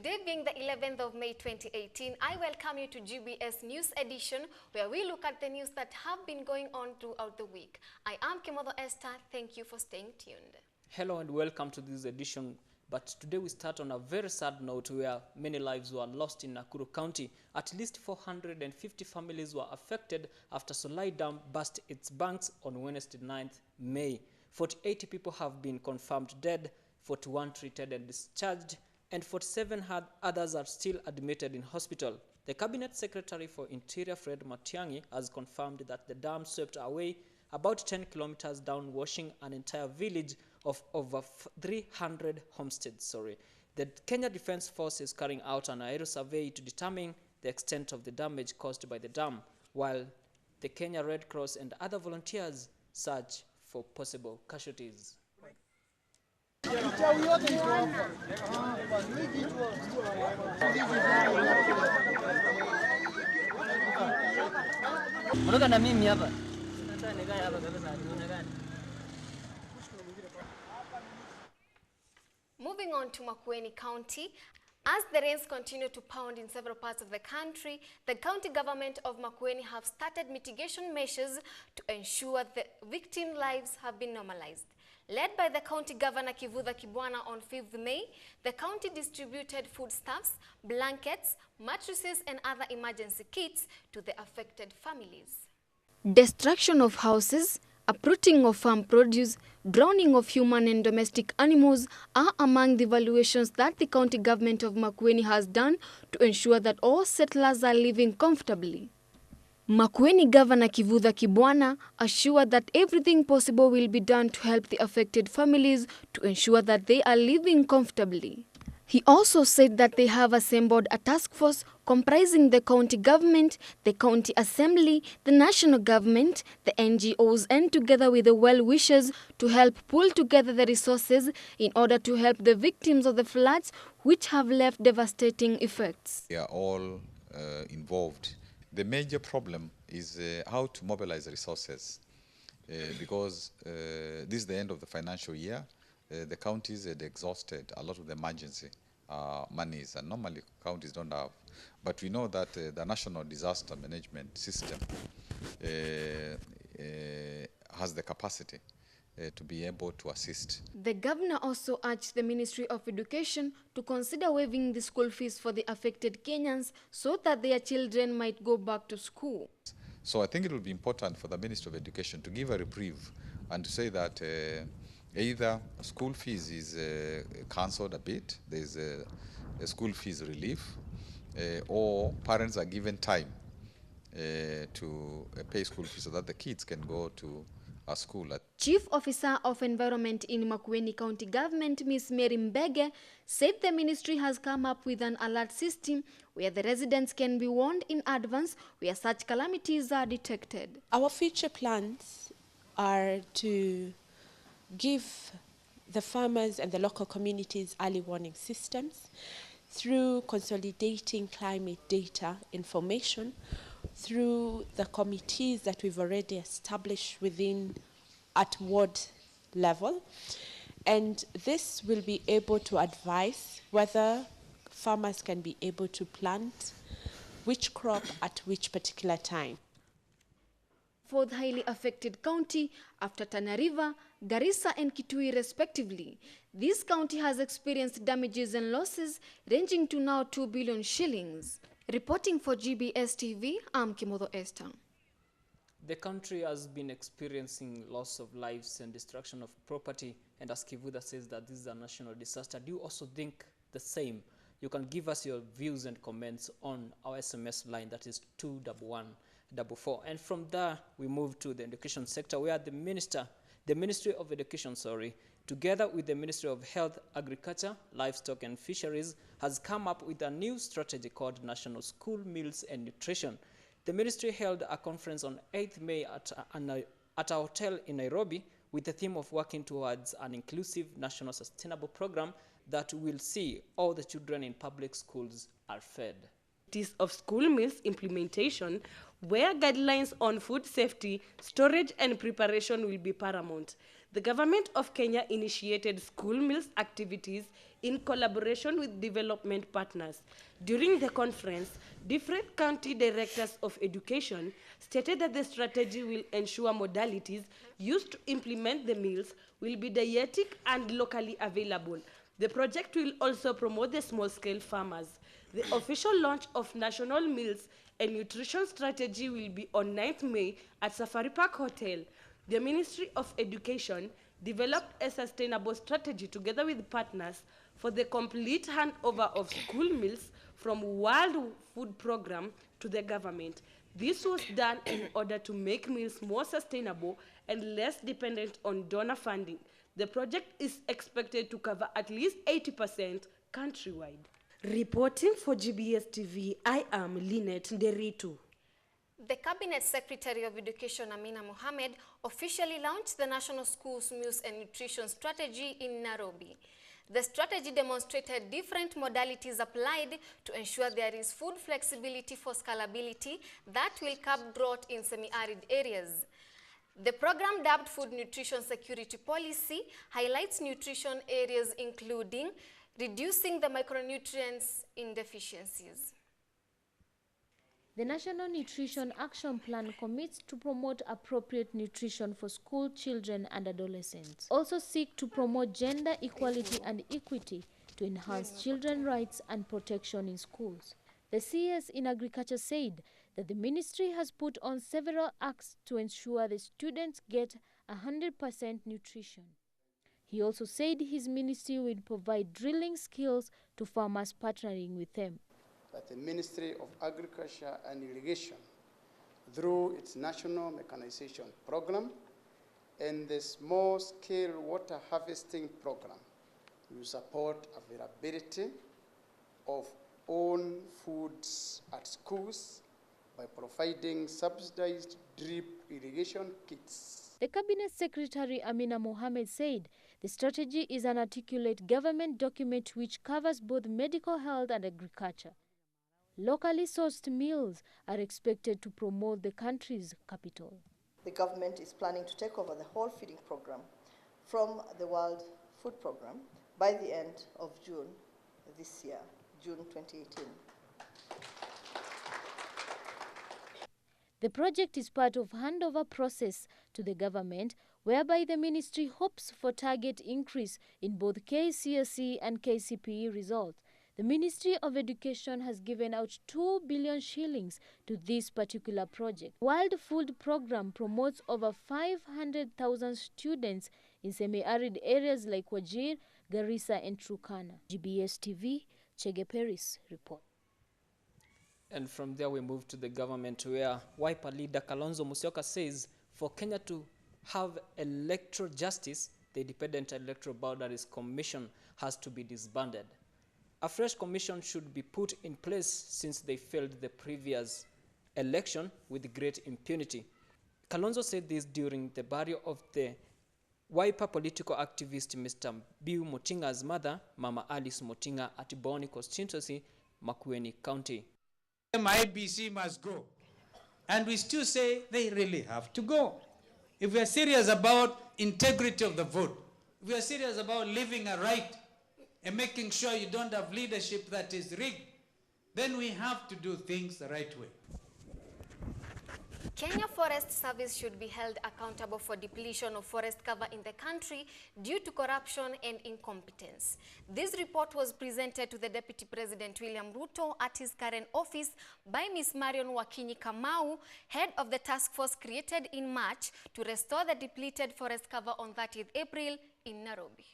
Today being the 11th of May 2018, I welcome you to GBS News Edition, where we look at the news that have been going on throughout the week. I am Kimotho Esther. Thank you for staying tuned. Hello and welcome to this edition. But today we start on a very sad note where many lives were lost in Nakuru County. At least 450 families were affected after Solai Dam burst its banks on Wednesday 9th May. 48 people have been confirmed dead, 41 treated and discharged, and 47 others are still admitted in hospital. The Cabinet Secretary for Interior, Fred Matiang'i, has confirmed that the dam swept away about 10 kilometers down, washing an entire village of over 300 homesteads. The Kenya Defence Force is carrying out an aerial survey to determine the extent of the damage caused by the dam, while the Kenya Red Cross and other volunteers search for possible casualties. Moving on to Makueni County, as the rains continue to pound in several parts of the country, the county government of Makueni have started mitigation measures to ensure the victim lives have been normalized. Led by the county governor Kivutha Kibwana on 5th May, the county distributed foodstuffs, blankets, mattresses and other emergency kits to the affected families. Destruction of houses, uprooting of farm produce, drowning of human and domestic animals are among the evaluations that the county government of Makueni has done to ensure that all settlers are living comfortably. Makueni Governor Kivutha Kibwana assured that everything possible will be done to help the affected families to ensure that they are living comfortably. He also said that they have assembled a task force comprising the county government, the county assembly, the national government, the NGOs, and together with the well-wishers to help pull together the resources in order to help the victims of the floods which have left devastating effects. We are all involved. The major problem is how to mobilize resources because this is the end of the financial year. The counties had exhausted a lot of the emergency monies, and normally counties don't have. But we know that the National Disaster Management System has the capacity to be able to assist. The governor also urged the Ministry of Education to consider waiving the school fees for the affected Kenyans so that their children might go back to school. So I think it will be important for the Ministry of Education to give a reprieve and to say that either school fees is cancelled a bit, there's a school fees relief, or parents are given time to pay school fees so that the kids can go to a school. Chief Officer of Environment in Makueni County Government, Ms. Mary Mbege, said the ministry has come up with an alert system where the residents can be warned in advance where such calamities are detected. Our future plans are to give the farmers and the local communities early warning systems through consolidating climate data information, through the committees that we've already established at ward level. And this will be able to advise whether farmers can be able to plant which crop at which particular time. For the highly affected county after Tana River, Garissa and Kitui respectively, this county has experienced damages and losses ranging to now 2 billion shillings. Reporting for GBS TV, I'm Kimotho Esther. The country has been experiencing loss of lives and destruction of property, and as Kivutha says that this is a national disaster, do you also think the same? You can give us your views and comments on our SMS line, that is 21144. And from there, we move to the education sector, where the Ministry of Education, together with the Ministry of Health, Agriculture, Livestock and Fisheries, has come up with a new strategy called National School Meals and Nutrition. The ministry held a conference on 8th May at a hotel in Nairobi with the theme of working towards an inclusive national sustainable program that will see all the children in public schools are fed. Of school meals implementation, where guidelines on food safety, storage and preparation will be paramount. The government of Kenya initiated school meals activities in collaboration with development partners. During the conference, different county directors of education stated that the strategy will ensure modalities used to implement the meals will be dietetic and locally available. The project will also promote the small-scale farmers. The official launch of National Meals and Nutrition Strategy will be on 9th May at Safari Park Hotel. The Ministry of Education developed a sustainable strategy together with partners for the complete handover of school meals from World Food Programme to the government. This was done in order to make meals more sustainable and less dependent on donor funding. The project is expected to cover at least 80% countrywide. Reporting for GBS TV, I am Lynette Nderitu. The Cabinet Secretary of Education, Amina Mohamed, officially launched the National Schools Meals and Nutrition Strategy in Nairobi. The strategy demonstrated different modalities applied to ensure there is food flexibility for scalability that will curb drought in semi-arid areas. The program, dubbed Food Nutrition Security Policy, highlights nutrition areas including reducing the micronutrients in deficiencies. The National Nutrition Action Plan commits to promote appropriate nutrition for school children and adolescents. Also seek to promote gender equality and equity to enhance children's rights and protection in schools. The CS in Agriculture said that the ministry has put on several acts to ensure the students get 100% nutrition. He also said his ministry will provide drilling skills to farmers partnering with them. That the Ministry of Agriculture and Irrigation, through its National Mechanization Program and the Small-Scale Water Harvesting Program, will support availability of own foods at schools by providing subsidized drip irrigation kits. The Cabinet Secretary Amina Mohamed said the strategy is an articulate government document which covers both medical health and agriculture. Locally sourced meals are expected to promote the country's capital. The government is planning to take over the whole feeding program from the World Food Programme by the end of June this year, June 2018. The project is part of handover process to the government, whereby the ministry hopes for target increase in both KCSE and KCPE results. The Ministry of Education has given out 2 billion shillings to this particular project. World Food Programme promotes over 500,000 students in semi-arid areas like Wajir, Garissa and Turkana. GBS TV, Chege Paris report. And from there we move to the government, where Wiper leader Kalonzo Musyoka says for Kenya to have electoral justice, the Independent Electoral Boundaries Commission has to be disbanded. A fresh commission should be put in place since they failed the previous election with great impunity. Kalonzo said this during the burial of the Wiper political activist Mr. Biu Motinga's mother, Mama Alice Motinga, at Boni constituency, Makueni County. IEBC must go. And we still say they really have to go. If we are serious about integrity of the vote, if we are serious about living a right and making sure you don't have leadership that is rigged, then we have to do things the right way. Kenya Forest Service should be held accountable for depletion of forest cover in the country due to corruption and incompetence. This report was presented to the Deputy President William Ruto at his current office by Ms. Marion Wakinyi Kamau, head of the task force created in March to restore the depleted forest cover on 30th April in Nairobi.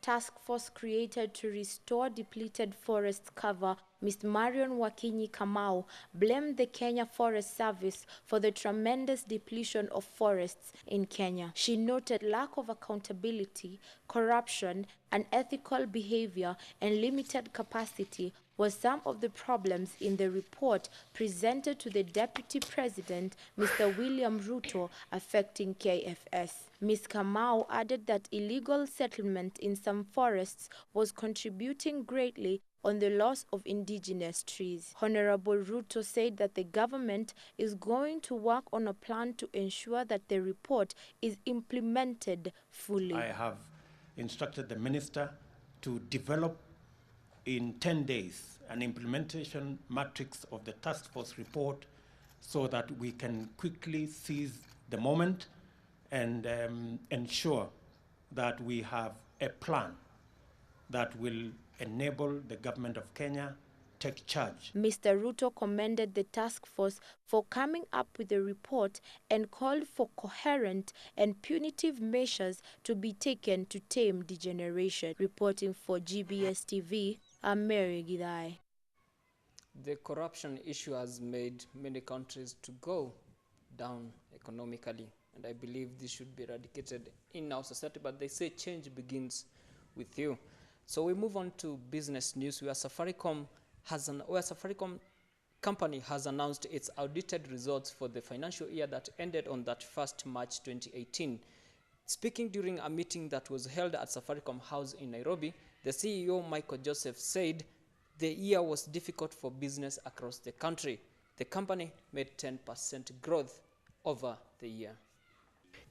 Task force created to restore depleted forest cover, Ms. Marion Wakinyi Kamau blamed the Kenya Forest Service for the tremendous depletion of forests in Kenya. She noted lack of accountability, corruption, unethical behavior, and limited capacity were some of the problems in the report presented to the Deputy President, Mr. William Ruto, affecting KFS. Ms. Kamau added that illegal settlement in some forests was contributing greatly on the loss of indigenous trees. Honorable Ruto said that the government is going to work on a plan to ensure that the report is implemented fully. I have instructed the minister to develop in 10 days an implementation matrix of the task force report so that we can quickly seize the moment and ensure that we have a plan that will enable the government of Kenya take charge. Mr. Ruto commended the task force for coming up with a report and called for coherent and punitive measures to be taken to tame degeneration. Reporting for GBS TV, I'm Mary Gidai. The corruption issue has made many countries to go down economically, and I believe this should be eradicated in our society, but they say change begins with you. So we move on to business news where Safaricom company has announced its audited results for the financial year that ended on that 1st March 2018. Speaking during a meeting that was held at Safaricom House in Nairobi, the CEO Michael Joseph said the year was difficult for business across the country. The company made 10% growth over the year.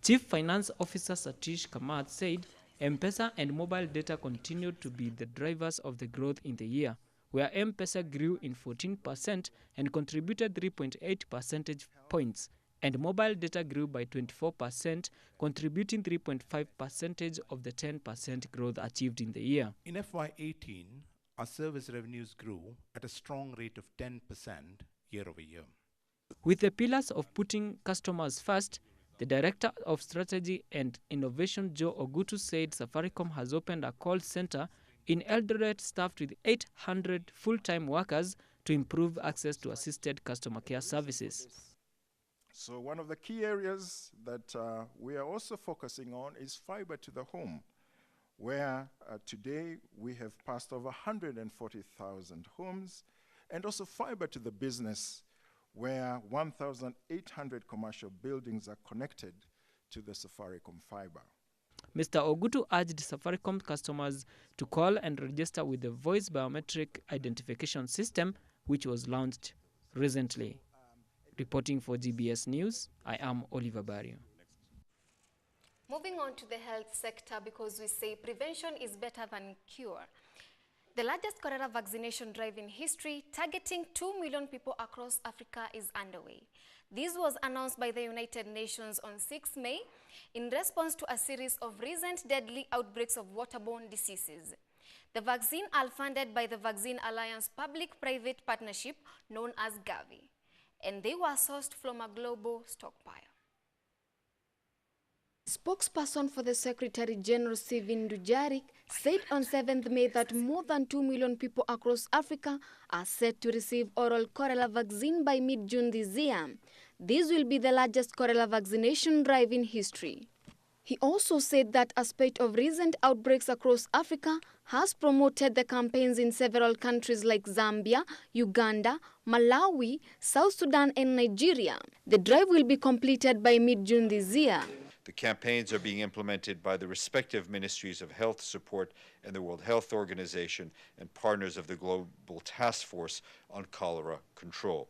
Chief Finance Officer Satish Kamath said M-Pesa and mobile data continued to be the drivers of the growth in the year, where M-Pesa grew in 14% and contributed 3.8 percentage points, and mobile data grew by 24%, contributing 3.5% of the 10% growth achieved in the year. In FY18, our service revenues grew at a strong rate of 10% year over year. With the pillars of putting customers first, the Director of Strategy and Innovation, Joe Ogutu, said Safaricom has opened a call center in Eldoret staffed with 800 full-time workers to improve access to assisted customer care services. So one of the key areas that we are also focusing on is fiber to the home, where today we have passed over 140,000 homes, and also fiber to the business, where 1,800 commercial buildings are connected to the Safaricom fiber. Mr. Ogutu urged Safaricom customers to call and register with the Voice Biometric Identification System, which was launched recently. Reporting for GBS News, I am Oliver Barrio. Moving on to the health sector, because we say prevention is better than cure. The largest cholera vaccination drive in history, targeting 2 million people across Africa, is underway. This was announced by the United Nations on 6 May in response to a series of recent deadly outbreaks of waterborne diseases. The vaccine are funded by the Vaccine Alliance Public-Private Partnership, known as Gavi, and they were sourced from a global stockpile. Spokesperson for the Secretary General Stephane Dujarric said on 7th May that more than 2 million people across Africa are set to receive oral cholera vaccine by mid-June this year. This will be the largest cholera vaccination drive in history. He also said that a spate of recent outbreaks across Africa has promoted the campaigns in several countries like Zambia, Uganda, Malawi, South Sudan and Nigeria. The drive will be completed by mid-June this year. The campaigns are being implemented by the respective ministries of health support and the World Health Organization and partners of the Global Task Force on Cholera Control.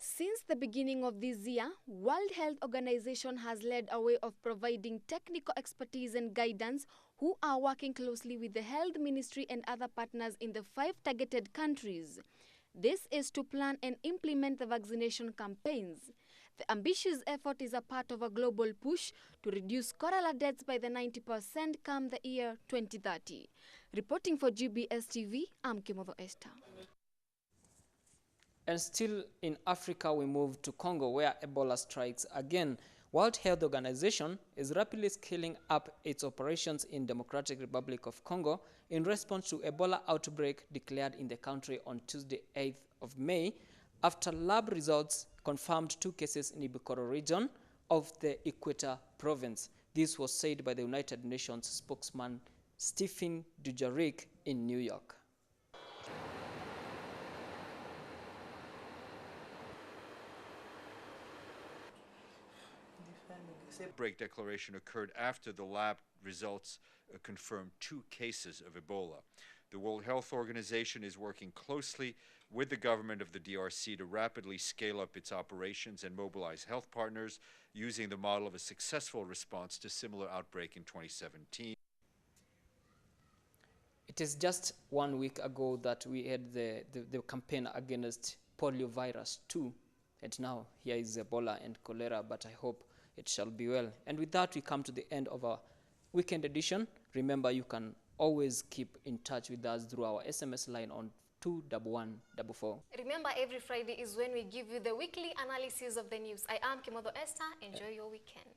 Since the beginning of this year, World Health Organization has led a way of providing technical expertise and guidance, who are working closely with the Health Ministry and other partners in the 5 targeted countries. This is to plan and implement the vaccination campaigns. The ambitious effort is a part of a global push to reduce cholera deaths by the 90% come the year 2030. Reporting for GBS TV, I'm Kimodo Esther. And still in Africa, we move to Congo, where Ebola strikes again. World Health Organization is rapidly scaling up its operations in Democratic Republic of Congo in response to Ebola outbreak declared in the country on Tuesday, 8th of May, after lab results confirmed 2 cases in Ibukoro region of the Equator province. This was said by the United Nations spokesman Stephane Dujarric in New York. Outbreak declaration occurred after the lab results confirmed 2 cases of Ebola. The World Health Organization is working closely with the government of the DRC to rapidly scale up its operations and mobilize health partners using the model of a successful response to similar outbreak in 2017. It is just 1 week ago that we had the campaign against poliovirus 2, and now here is Ebola and cholera, but I hope it shall be well. And with that, we come to the end of our weekend edition. Remember, you can always keep in touch with us through our SMS line on 21144. Remember, every Friday is when we give you the weekly analysis of the news. I am Kimotho Esther. Enjoy your weekend.